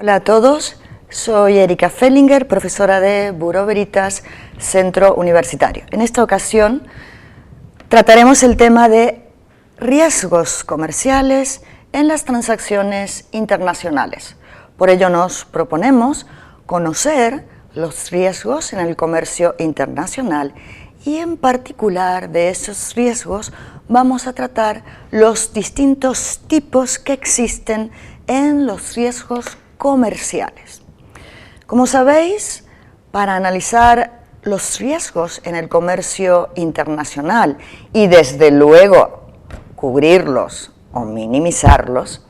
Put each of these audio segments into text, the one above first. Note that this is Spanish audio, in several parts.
Hola a todos, soy Erika Fellinger, profesora de Bureau Veritas, Centro Universitario. En esta ocasión trataremos el tema de riesgos comerciales en las transacciones internacionales. Por ello nos proponemos conocer los riesgos en el comercio internacional y en particular de esos riesgos vamos a tratar los distintos tipos que existen en los riesgos comerciales. Como sabéis, para analizar los riesgos en el comercio internacional y desde luego cubrirlos o minimizarlos,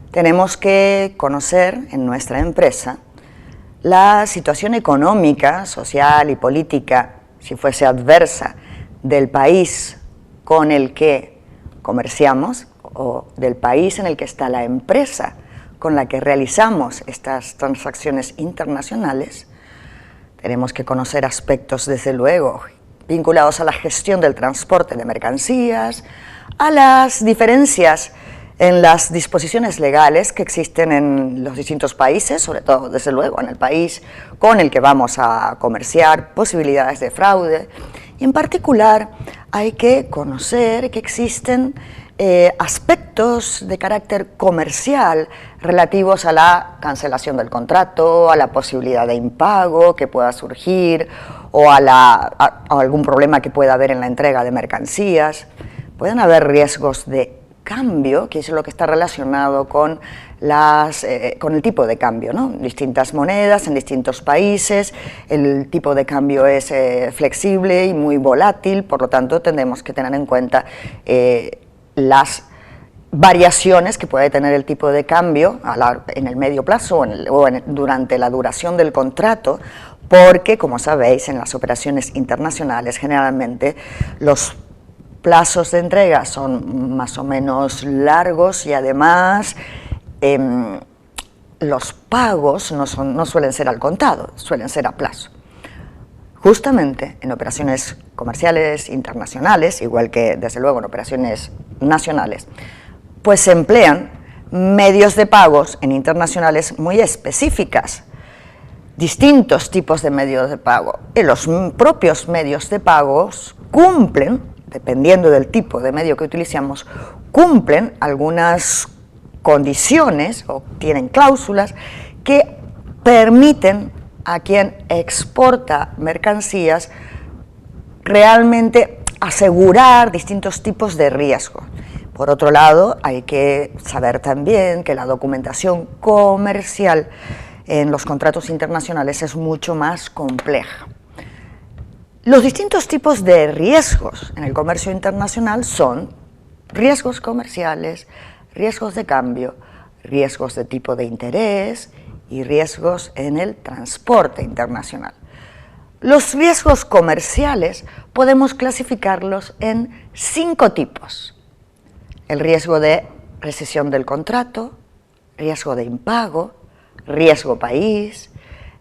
tenemos que conocer en nuestra empresa la situación económica, social y política, si fuese adversa, del país con el que comerciamos o del país en el que está la empresa con la que realizamos estas transacciones internacionales. Tenemos que conocer aspectos, desde luego, vinculados a la gestión del transporte de mercancías, a las diferencias en las disposiciones legales que existen en los distintos países, sobre todo, desde luego, en el país con el que vamos a comerciar, posibilidades de fraude. Y en particular hay que conocer que existen aspectos de carácter comercial relativos a la cancelación del contrato, a la posibilidad de impago que pueda surgir o a algún problema que pueda haber en la entrega de mercancías. Pueden haber riesgos de cambio, que es lo que está relacionado con el tipo de cambio, ¿no? Distintas monedas en distintos países, el tipo de cambio es flexible y muy volátil, por lo tanto tendremos que tener en cuenta las variaciones que puede tener el tipo de cambio en el medio plazo durante la duración del contrato, porque, como sabéis, en las operaciones internacionales generalmente los plazos de entrega son más o menos largos y además los pagos no suelen ser al contado, suelen ser a plazo. Justamente en operaciones comerciales internacionales, igual que desde luego en operaciones nacionales, pues se emplean medios de pagos en internacionales muy específicas, distintos tipos de medios de pago. Y los propios medios de pagos cumplen, dependiendo del tipo de medio que utilizamos, cumplen algunas condiciones o tienen cláusulas que permiten a quien exporta mercancías realmente asegurar distintos tipos de riesgo. Por otro lado, hay que saber también que la documentación comercial en los contratos internacionales es mucho más compleja. Los distintos tipos de riesgos en el comercio internacional son riesgos comerciales, riesgos de cambio, riesgos de tipo de interés y riesgos en el transporte internacional. Los riesgos comerciales podemos clasificarlos en 5 tipos. El riesgo de rescisión del contrato, riesgo de impago, riesgo país,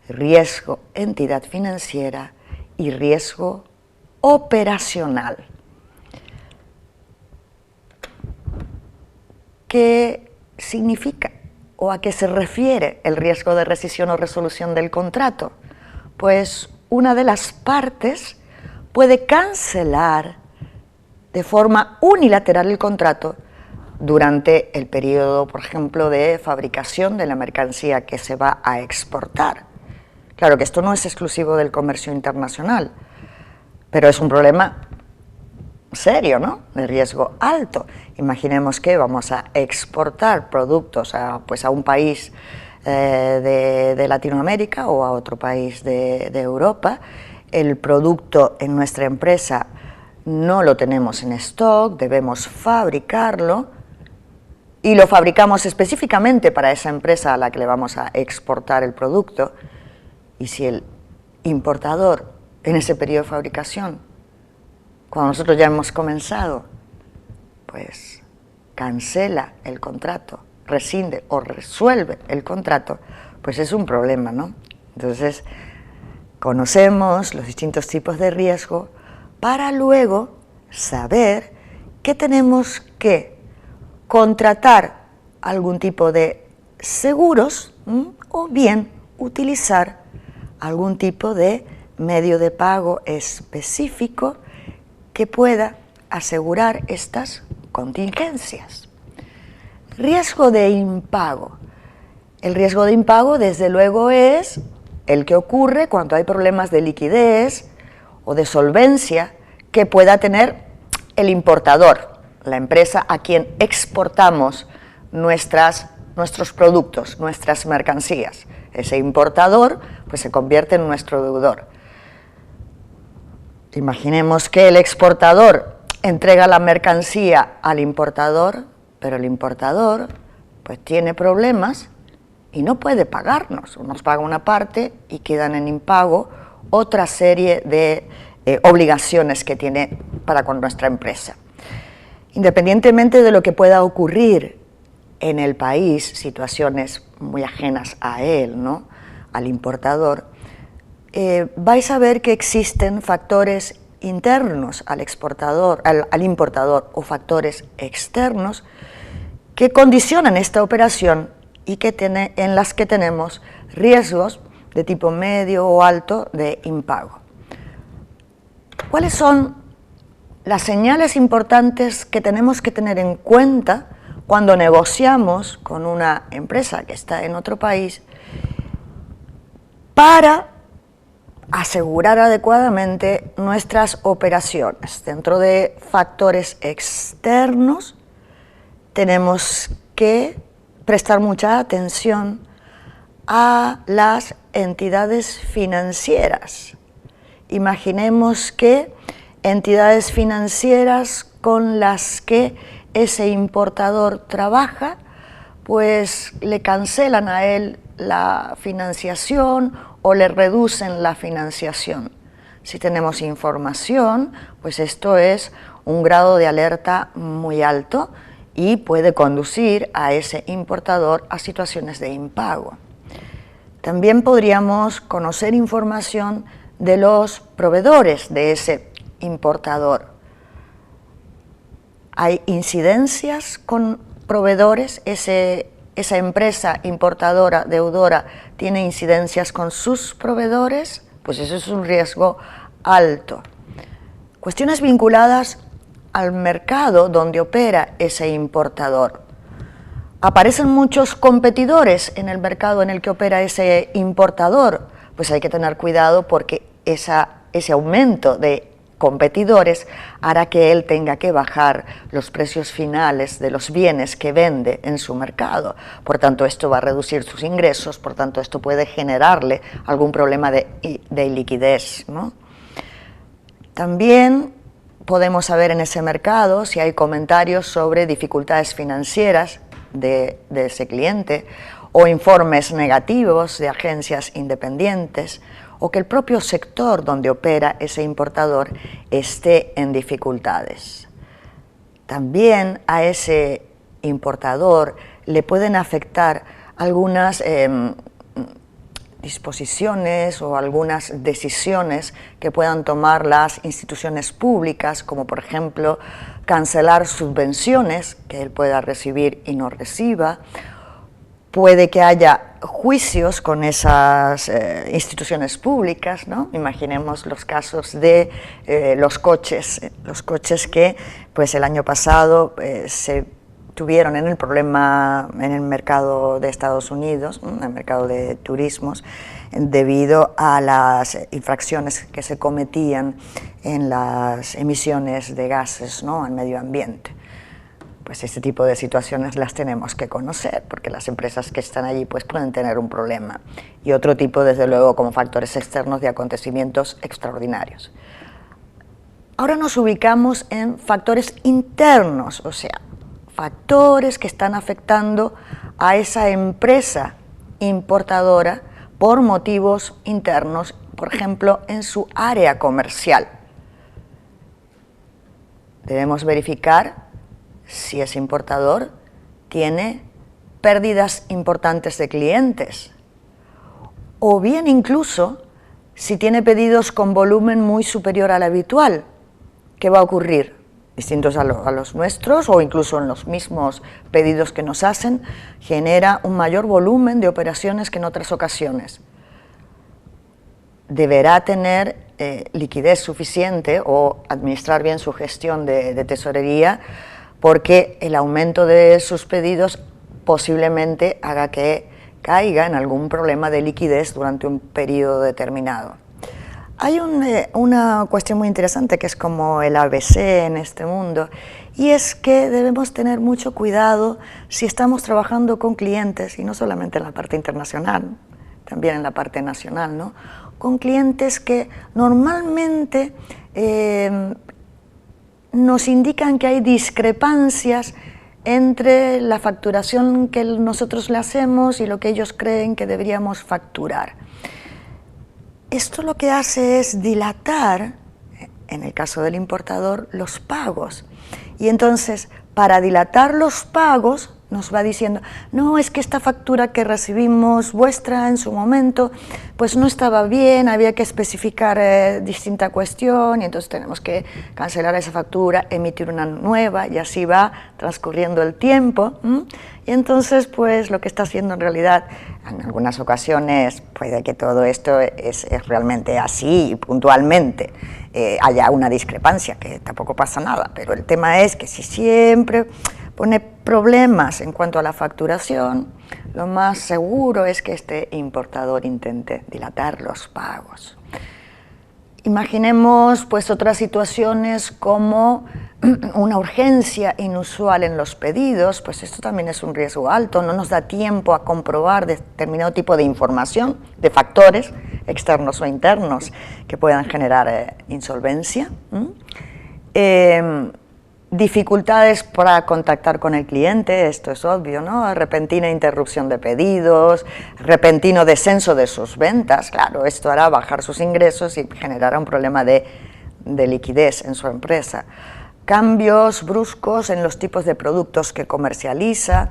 riesgo entidad financiera y riesgo operacional. ¿Qué significa o a qué se refiere el riesgo de rescisión o resolución del contrato? Pues una de las partes puede cancelar de forma unilateral el contrato durante el periodo, por ejemplo, de fabricación de la mercancía que se va a exportar. Claro que esto no es exclusivo del comercio internacional, pero es un problema serio, ¿no? De riesgo alto. Imaginemos que vamos a exportar productos a un país de Latinoamérica o a otro país de Europa. El producto en nuestra empresa no lo tenemos en stock, debemos fabricarlo y lo fabricamos específicamente para esa empresa a la que le vamos a exportar el producto. Y si el importador en ese periodo de fabricación, cuando nosotros ya hemos comenzado, pues cancela el contrato, rescinde o resuelve el contrato, pues es un problema, ¿no? Entonces, conocemos los distintos tipos de riesgo para luego saber que tenemos que contratar algún tipo de seguros o bien utilizar algún tipo de medio de pago específico que pueda asegurar estas contingencias. Riesgo de impago. El riesgo de impago, desde luego, es el que ocurre cuando hay problemas de liquidez o de solvencia que pueda tener el importador, la empresa a quien exportamos nuestros productos, nuestras mercancías. Ese importador pues se convierte en nuestro deudor. Imaginemos que el exportador entrega la mercancía al importador, pero el importador pues tiene problemas y no puede pagarnos, nos paga una parte y quedan en impago otra serie de obligaciones que tiene para con nuestra empresa. Independientemente de lo que pueda ocurrir en el país, situaciones muy ajenas a él, ¿no?, al importador, vais a ver que existen factores internos al importador o factores externos que condicionan esta operación y en las que tenemos riesgos de tipo medio o alto de impago. ¿Cuáles son las señales importantes que tenemos que tener en cuenta cuando negociamos con una empresa que está en otro país para asegurar adecuadamente nuestras operaciones? Dentro de factores externos tenemos que prestar mucha atención a las entidades financieras. Imaginemos que entidades financieras con las que ese importador trabaja, pues le cancelan a él la financiación o le reducen la financiación. Si tenemos información, pues esto es un grado de alerta muy alto y puede conducir a ese importador a situaciones de impago. También podríamos conocer información de los proveedores de ese importador. ¿Hay incidencias con proveedores? ¿Esa empresa importadora, deudora, tiene incidencias con sus proveedores? Pues eso es un riesgo alto. Cuestiones vinculadas al mercado donde opera ese importador. ¿Aparecen muchos competidores en el mercado en el que opera ese importador? Pues hay que tener cuidado porque ese aumento de competidores hará que él tenga que bajar los precios finales de los bienes que vende en su mercado. Por tanto, esto va a reducir sus ingresos, por tanto, esto puede generarle algún problema de liquidez, ¿no? También podemos saber en ese mercado si hay comentarios sobre dificultades financieras de ese cliente o informes negativos de agencias independientes, o que el propio sector donde opera ese importador esté en dificultades. También a ese importador le pueden afectar algunas disposiciones o algunas decisiones que puedan tomar las instituciones públicas, como por ejemplo cancelar subvenciones que él pueda recibir y no reciba. Puede que haya juicios con esas instituciones públicas, ¿no? Imaginemos los casos de los coches que pues el año pasado se tuvieron en el problema en el mercado de Estados Unidos, en el mercado de turismos, debido a las infracciones que se cometían en las emisiones de gases, ¿no?, al medio ambiente. Pues este tipo de situaciones las tenemos que conocer, porque las empresas que están allí pues pueden tener un problema. Y otro tipo, desde luego, como factores externos de acontecimientos extraordinarios. Ahora nos ubicamos en factores internos, o sea, factores que están afectando a esa empresa importadora por motivos internos, por ejemplo, en su área comercial. Debemos verificar si ese importador tiene pérdidas importantes de clientes, o bien incluso si tiene pedidos con volumen muy superior al habitual. ¿Qué va a ocurrir? distintos a los nuestros o incluso en los mismos pedidos que nos hacen, genera un mayor volumen de operaciones que en otras ocasiones. Deberá tener liquidez suficiente o administrar bien su gestión de tesorería, porque el aumento de sus pedidos posiblemente haga que caiga en algún problema de liquidez durante un periodo determinado. Hay una cuestión muy interesante que es como el ABC en este mundo, y es que debemos tener mucho cuidado si estamos trabajando con clientes, y no solamente en la parte internacional, también en la parte nacional, ¿no? Con clientes que normalmente nos indican que hay discrepancias entre la facturación que nosotros le hacemos y lo que ellos creen que deberíamos facturar. Esto lo que hace es dilatar, en el caso del importador, los pagos. Y entonces, para dilatar los pagos, nos va diciendo, no, es que esta factura que recibimos vuestra en su momento, pues no estaba bien, había que especificar distinta cuestión, y entonces tenemos que cancelar esa factura, emitir una nueva, y así va transcurriendo el tiempo. Y entonces, pues lo que está haciendo en realidad, en algunas ocasiones, puede que todo esto es realmente así, y puntualmente haya una discrepancia, que tampoco pasa nada, pero el tema es que si siempre pone problemas en cuanto a la facturación, lo más seguro es que este importador intente dilatar los pagos. Imaginemos pues otras situaciones como una urgencia inusual en los pedidos, pues esto también es un riesgo alto, no nos da tiempo a comprobar determinado tipo de información, de factores externos o internos que puedan generar insolvencia. Dificultades para contactar con el cliente, esto es obvio, ¿no? Repentina interrupción de pedidos, repentino descenso de sus ventas, claro, esto hará bajar sus ingresos y generará un problema de liquidez en su empresa. Cambios bruscos en los tipos de productos que comercializa.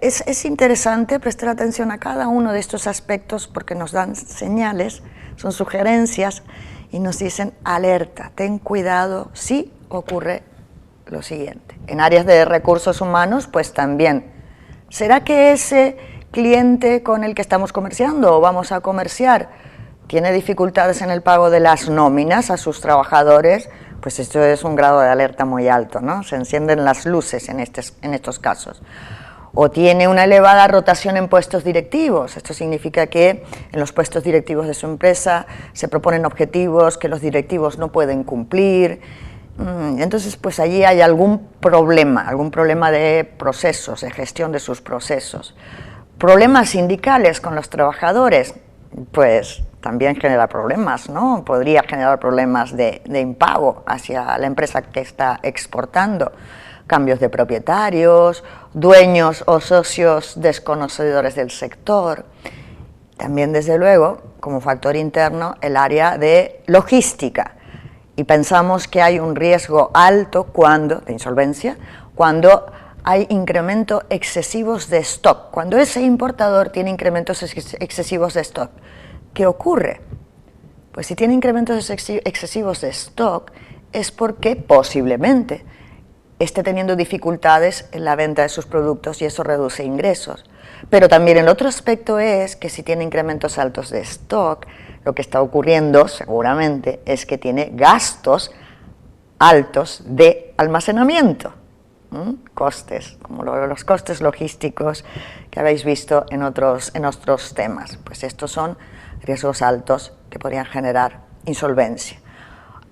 Es interesante prestar atención a cada uno de estos aspectos porque nos dan señales, son sugerencias y nos dicen alerta, ten cuidado si ocurre lo siguiente. En áreas de recursos humanos, pues también, ¿será que ese cliente con el que estamos comerciando o vamos a comerciar tiene dificultades en el pago de las nóminas a sus trabajadores? Pues esto es un grado de alerta muy alto, ¿no? Se encienden las luces en estos casos. O tiene una elevada rotación en puestos directivos. Esto significa que en los puestos directivos de su empresa se proponen objetivos que los directivos no pueden cumplir. Entonces, pues allí hay algún problema de procesos, de gestión de sus procesos. Problemas sindicales con los trabajadores, pues también genera problemas, ¿no? Podría generar problemas de impago hacia la empresa que está exportando. Cambios de propietarios, dueños o socios desconocedores del sector. También, desde luego, como factor interno, el área de logística. Y pensamos que hay un riesgo alto de insolvencia, cuando hay incrementos excesivos de stock, cuando ese importador tiene incrementos excesivos de stock. ¿Qué ocurre? Pues si tiene incrementos excesivos de stock es porque posiblemente esté teniendo dificultades en la venta de sus productos y eso reduce ingresos. Pero también el otro aspecto es que si tiene incrementos altos de stock, lo que está ocurriendo seguramente es que tiene gastos altos de almacenamiento, costes, como los costes logísticos que habéis visto en otros temas. Pues estos son riesgos altos que podrían generar insolvencia.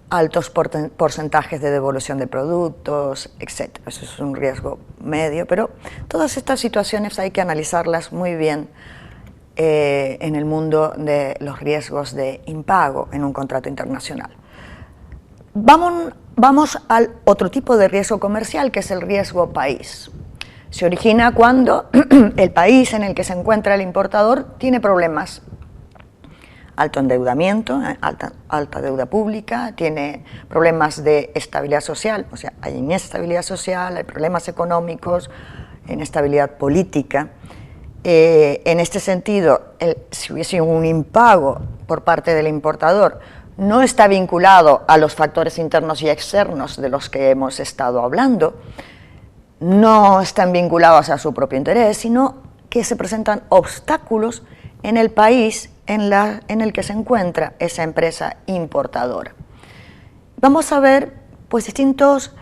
Altos porcentajes de devolución de productos, etc. Eso es un riesgo medio, pero todas estas situaciones hay que analizarlas muy bien en el mundo de los riesgos de impago en un contrato internacional. Vamos al otro tipo de riesgo comercial, que es el riesgo país. Se origina cuando el país en el que se encuentra el importador tiene problemas. Alto endeudamiento, alta deuda pública, tiene problemas de estabilidad social, o sea, hay inestabilidad social, hay problemas económicos, inestabilidad política. En este sentido, si hubiese un impago por parte del importador, no está vinculado a los factores internos y externos de los que hemos estado hablando, no están vinculados a su propio interés, sino que se presentan obstáculos en el país en el que se encuentra esa empresa importadora. Vamos a ver pues distintos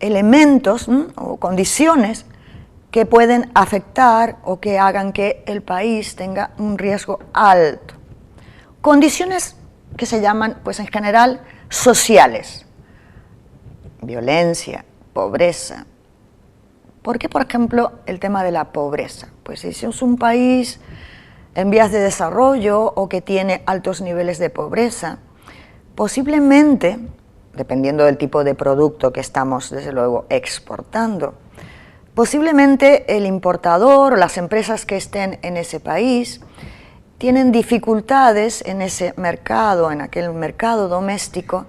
elementos o condiciones que pueden afectar o que hagan que el país tenga un riesgo alto. Condiciones que se llaman, pues en general, sociales. Violencia, pobreza. ¿Por qué, por ejemplo, el tema de la pobreza? Pues si es un país en vías de desarrollo o que tiene altos niveles de pobreza, posiblemente, dependiendo del tipo de producto que estamos, desde luego, exportando, posiblemente el importador o las empresas que estén en ese país tienen dificultades en ese mercado, en aquel mercado doméstico,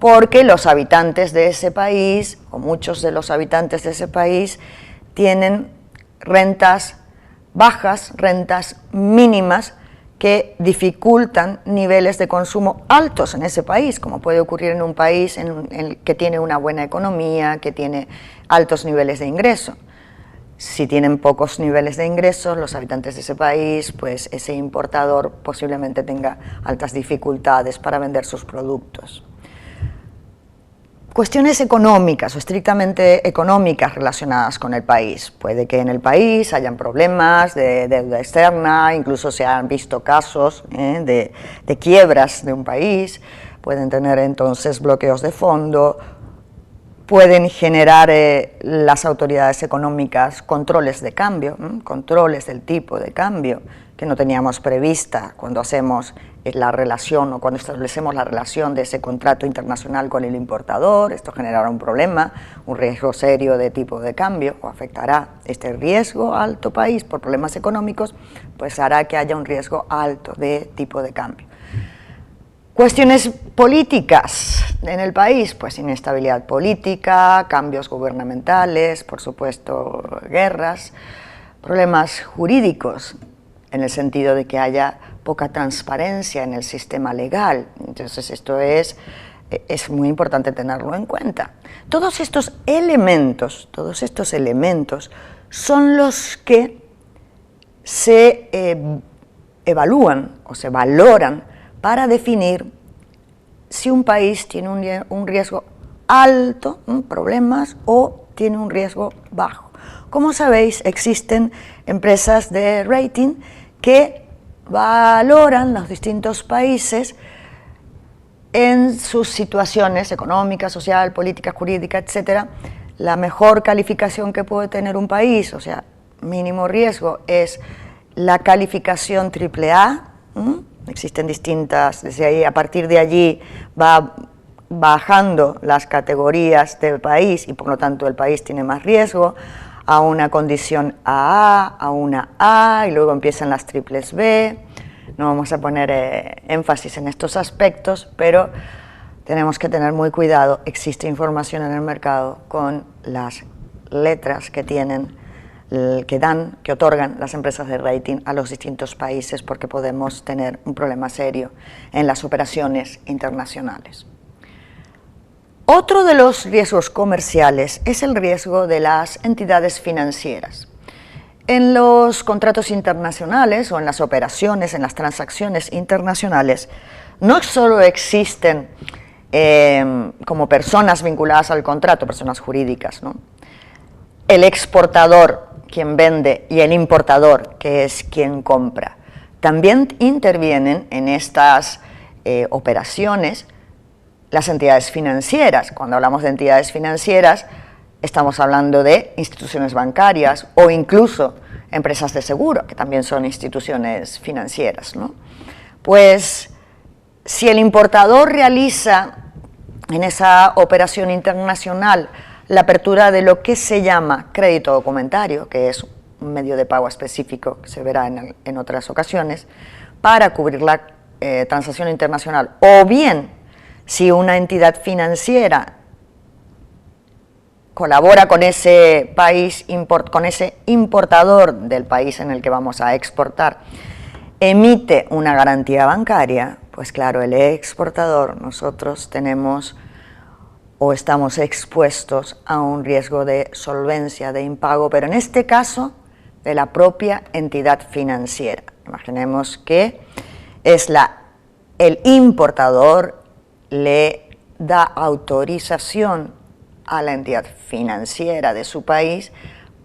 porque los habitantes de ese país, o muchos de los habitantes de ese país, tienen rentas bajas, rentas mínimas, que dificultan niveles de consumo altos en ese país, como puede ocurrir en un país que tiene una buena economía, que tiene altos niveles de ingreso. Si tienen pocos niveles de ingresos los habitantes de ese país, pues ese importador posiblemente tenga altas dificultades para vender sus productos. Cuestiones económicas o estrictamente económicas relacionadas con el país. Puede que en el país hayan problemas de deuda externa, incluso se han visto casos de quiebras de un país, pueden tener entonces bloqueos de fondo, pueden generar las autoridades económicas controles de cambio, controles del tipo de cambio que no teníamos prevista cuando hacemos la relación o cuando establecemos la relación de ese contrato internacional con el importador. Esto generará un problema, un riesgo serio de tipo de cambio, o afectará este riesgo alto país por problemas económicos, pues hará que haya un riesgo alto de tipo de cambio. Cuestiones políticas en el país, pues inestabilidad política, cambios gubernamentales, por supuesto guerras, problemas jurídicos en el sentido de que haya poca transparencia en el sistema legal. Entonces esto es muy importante tenerlo en cuenta. Todos estos elementos son los que se evalúan o se valoran para definir si un país tiene un riesgo alto, problemas, o tiene un riesgo bajo. Como sabéis, existen empresas de rating que valoran los distintos países en sus situaciones económicas, social, política, jurídica, etcétera. La mejor calificación que puede tener un país, o sea, mínimo riesgo, es la calificación AAA. Existen distintas, desde ahí, a partir de allí va bajando las categorías del país y por lo tanto el país tiene más riesgo, a una condición AA, a una A, y luego empiezan las triples B. No vamos a poner énfasis en estos aspectos, pero tenemos que tener muy cuidado. Existe información en el mercado con las letras que tienen, que otorgan las empresas de rating a los distintos países, porque podemos tener un problema serio en las operaciones internacionales. Otro de los riesgos comerciales es el riesgo de las entidades financieras. En los contratos internacionales o en las operaciones, en las transacciones internacionales, no solo existen como personas vinculadas al contrato, personas jurídicas, ¿no? El exportador, quien vende, y el importador, que es quien compra. También intervienen en estas operaciones las entidades financieras. Cuando hablamos de entidades financieras, estamos hablando de instituciones bancarias o incluso empresas de seguro, que también son instituciones financieras, ¿no? Pues si el importador realiza en esa operación internacional la apertura de lo que se llama crédito documentario, que es un medio de pago específico que se verá en otras ocasiones, para cubrir la transacción internacional, o bien si una entidad financiera colabora con ese país, con ese importador del país en el que vamos a exportar, emite una garantía bancaria, Pues claro, el exportador, nosotros tenemos o estamos expuestos a un riesgo de solvencia, de impago, pero en este caso de la propia entidad financiera. Imaginemos que es el importador le da autorización a la entidad financiera de su país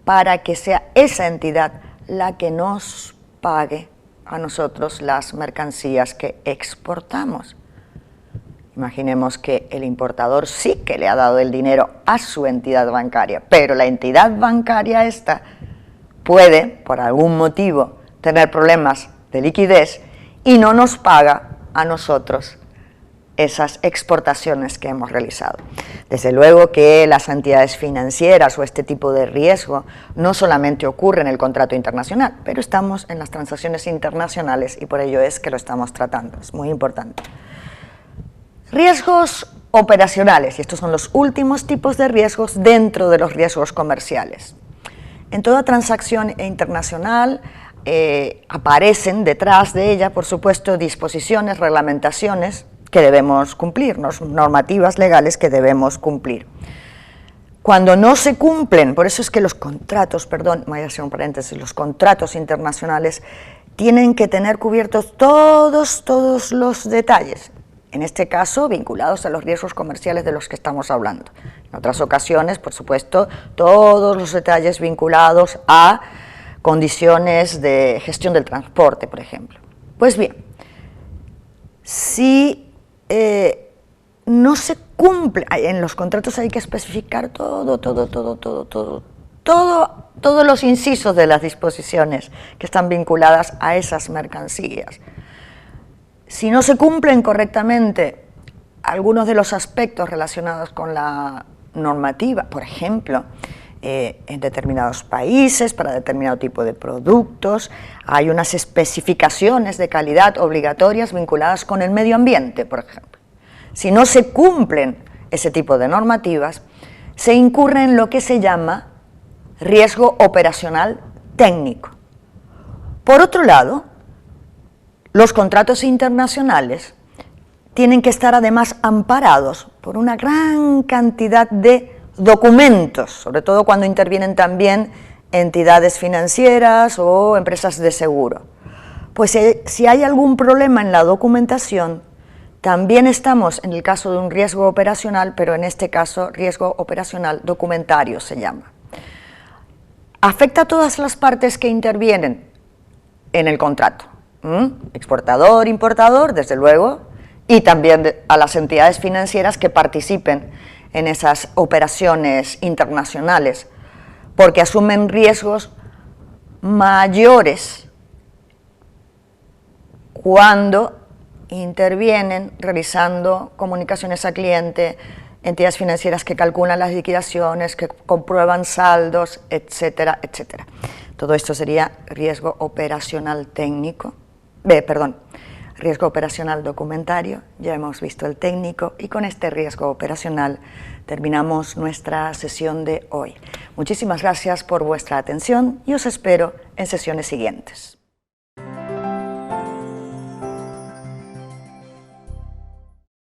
para que sea esa entidad la que nos pague a nosotros las mercancías que exportamos. Imaginemos que el importador sí que le ha dado el dinero a su entidad bancaria, pero la entidad bancaria esta puede, por algún motivo, tener problemas de liquidez y no nos paga a nosotros esas exportaciones que hemos realizado. Desde luego que las entidades financieras o este tipo de riesgo no solamente ocurre en el contrato internacional, pero estamos en las transacciones internacionales y por ello es que lo estamos tratando, es muy importante. Riesgos operacionales, y estos son los últimos tipos de riesgos dentro de los riesgos comerciales. En toda transacción internacional aparecen detrás de ella, por supuesto, disposiciones, reglamentaciones que debemos cumplir, normativas legales que debemos cumplir. Cuando no se cumplen, por eso es que los contratos, perdón, voy a hacer un paréntesis, los contratos internacionales tienen que tener cubiertos todos los detalles, en este caso vinculados a los riesgos comerciales de los que estamos hablando. En otras ocasiones, por supuesto, todos los detalles vinculados a condiciones de gestión del transporte, por ejemplo. Pues bien, si no se cumple, en los contratos hay que especificar todos los incisos de las disposiciones que están vinculadas a esas mercancías. Si no se cumplen correctamente algunos de los aspectos relacionados con la normativa, por ejemplo, en determinados países, para determinado tipo de productos, hay unas especificaciones de calidad obligatorias vinculadas con el medio ambiente, por ejemplo. Si no se cumplen ese tipo de normativas, se incurre en lo que se llama riesgo operacional técnico. Por otro lado, los contratos internacionales tienen que estar además amparados por una gran cantidad de documentos, sobre todo cuando intervienen también entidades financieras o empresas de seguro. Pues si hay algún problema en la documentación, también estamos en el caso de un riesgo operacional, pero en este caso riesgo operacional documentario se llama. Afecta a todas las partes que intervienen en el contrato, exportador, importador, desde luego, y también a las entidades financieras que participen en esas operaciones internacionales, porque asumen riesgos mayores cuando intervienen realizando comunicaciones al cliente, entidades financieras que calculan las liquidaciones, que comprueban saldos, etcétera, etcétera. Todo esto sería riesgo operacional técnico, riesgo operacional documentario, ya hemos visto el técnico y con este riesgo operacional terminamos nuestra sesión de hoy. Muchísimas gracias por vuestra atención y os espero en sesiones siguientes.